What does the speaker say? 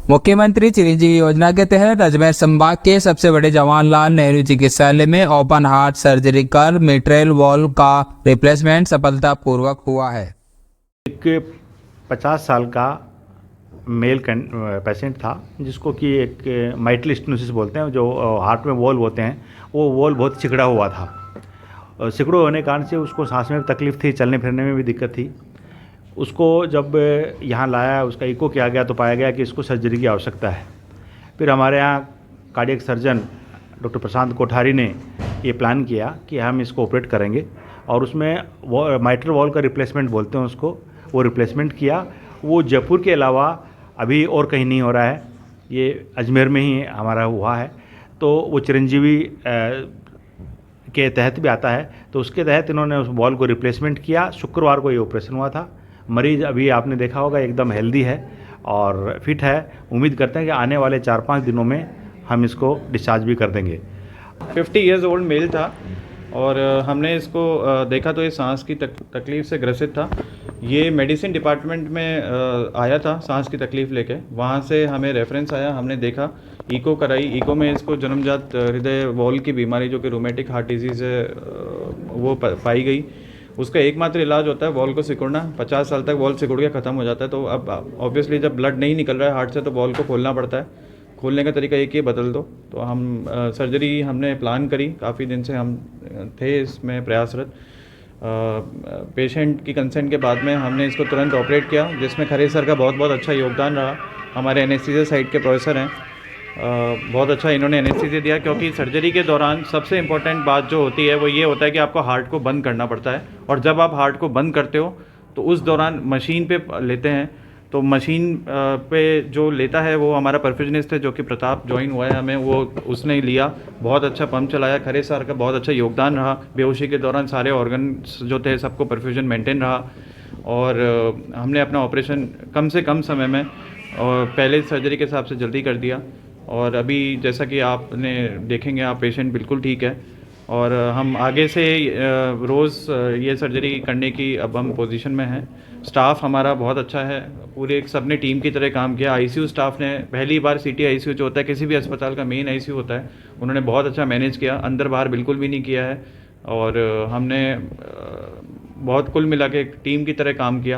मुख्यमंत्री चिरंजीवी योजना के तहत अजमेर संभाग के सबसे बड़े जवाहरलाल नेहरू चिकित्सालय में ओपन हार्ट सर्जरी कर मिट्रल वॉल का रिप्लेसमेंट सफलतापूर्वक हुआ है। एक 50 साल का मेल पेशेंट था जिसको कि एक माइट्रल स्टेनोसिस बोलते हैं, जो हार्ट में वॉल्व होते हैं, वो वॉल्व बहुत सिकुड़ा हुआ था। सिकुड़े होने के कारण से उसको सांस में भी तकलीफ थी, चलने फिरने में भी दिक्कत थी। उसको जब यहाँ लाया, उसका इको किया गया तो पाया गया कि इसको सर्जरी की आवश्यकता है। फिर हमारे यहाँ कार्डियक सर्जन डॉक्टर प्रशांत कोठारी ने ये प्लान किया कि हम इसको ऑपरेट करेंगे और उसमें वो माइट्रल वॉल का रिप्लेसमेंट बोलते हैं उसको, वो रिप्लेसमेंट किया। वो जयपुर के अलावा अभी और कहीं नहीं हो रहा है, ये अजमेर में ही हमारा हुआ है। तो वो चिरंजीवी के तहत भी आता है, तो उसके तहत इन्होंने उस वॉल को रिप्लेसमेंट किया। शुक्रवार को ये ऑपरेशन हुआ था। मरीज़ अभी आपने देखा होगा एकदम हेल्दी है और फिट है। उम्मीद करते हैं कि आने वाले 4-5 दिनों में हम इसको डिस्चार्ज भी कर देंगे। 50 इयर्स ओल्ड मेल था और हमने इसको देखा तो ये सांस की तकलीफ़ से ग्रसित था। ये मेडिसिन डिपार्टमेंट में आया था सांस की तकलीफ़ लेके, वहाँ से हमें रेफरेंस आया, हमने देखा, ईको कराई। ईको में इसको जन्मजात हृदय वॉल की बीमारी जो कि रूमेटिक हार्ट डिजीज़ है वो पाई गई। उसका एकमात्र इलाज होता है वॉल को सिकुड़ना। 50 साल तक वॉल सिकुड़ के ख़त्म हो जाता है। तो अब ऑब्वियसली जब ब्लड नहीं निकल रहा है हार्ट से तो वॉल को खोलना पड़ता है। खोलने का तरीका एक ही, बदल दो। तो हम सर्जरी हमने प्लान करी, काफ़ी दिन से हम थे इसमें प्रयासरत। पेशेंट की कंसेंट के बाद में हमने इसको तुरंत ऑपरेट किया, जिसमें खरे सर का बहुत बहुत अच्छा योगदान रहा। हमारे एनेस्थीसिया साइड के प्रोफेसर हैं, बहुत अच्छा इन्होंने एनेस्थीसिया दिया, क्योंकि सर्जरी के दौरान सबसे इम्पॉर्टेंट बात जो होती है वो ये होता है कि आपको हार्ट को बंद करना पड़ता है। और जब आप हार्ट को बंद करते हो तो उस दौरान मशीन पे लेते हैं, तो मशीन पे जो लेता है वो हमारा परफ्यूजनिस्ट है, जो कि प्रताप ज्वाइन हुआ है हमें, वो उसने लिया, बहुत अच्छा पंप चलाया। खरे सर का बहुत अच्छा योगदान रहा। बेहोशी के दौरान सारे ऑर्गन्स जो थे सबको परफ्यूजन मेंटेन रहा और हमने अपना ऑपरेशन कम से कम समय में और पहले सर्जरी के हिसाब से जल्दी कर दिया। और अभी जैसा कि आपने देखेंगे, आप पेशेंट बिल्कुल ठीक है और हम आगे से रोज़ ये सर्जरी करने की अब हम पोजीशन में हैं। स्टाफ हमारा बहुत अच्छा है, पूरे सब ने टीम की तरह काम किया। आईसीयू स्टाफ ने पहली बार सिटी आईसीयू जो होता है किसी भी अस्पताल का मेन आईसीयू होता है, उन्होंने बहुत अच्छा मैनेज किया, अंदर बाहर बिल्कुल भी नहीं किया है। और हमने बहुत कुल मिला के एक टीम की तरह काम किया।